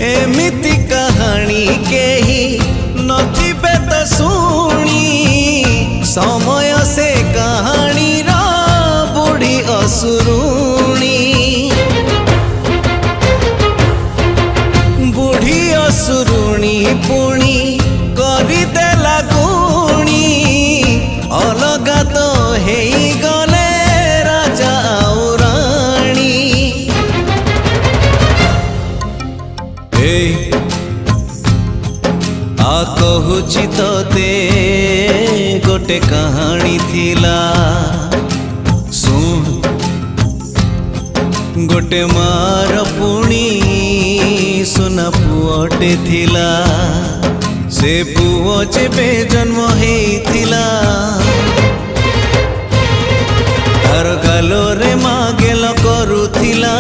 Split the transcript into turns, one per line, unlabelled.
एमिति कहानी केही नथिबे तो शुणी समय से कहानी रा बुढ़ी असुरुणी बुढ़ी असुरुणी पुणी करदेला गुणी अलगा तो हेई गले राजा और राणी। आ कहूची तोते गोटे कहानी थिला सुन गोटे मार पुणी सुना पुअटे थिला से पुओ जेबे जन्म हेइथिला तार गालोरे माँ गेल करुथिला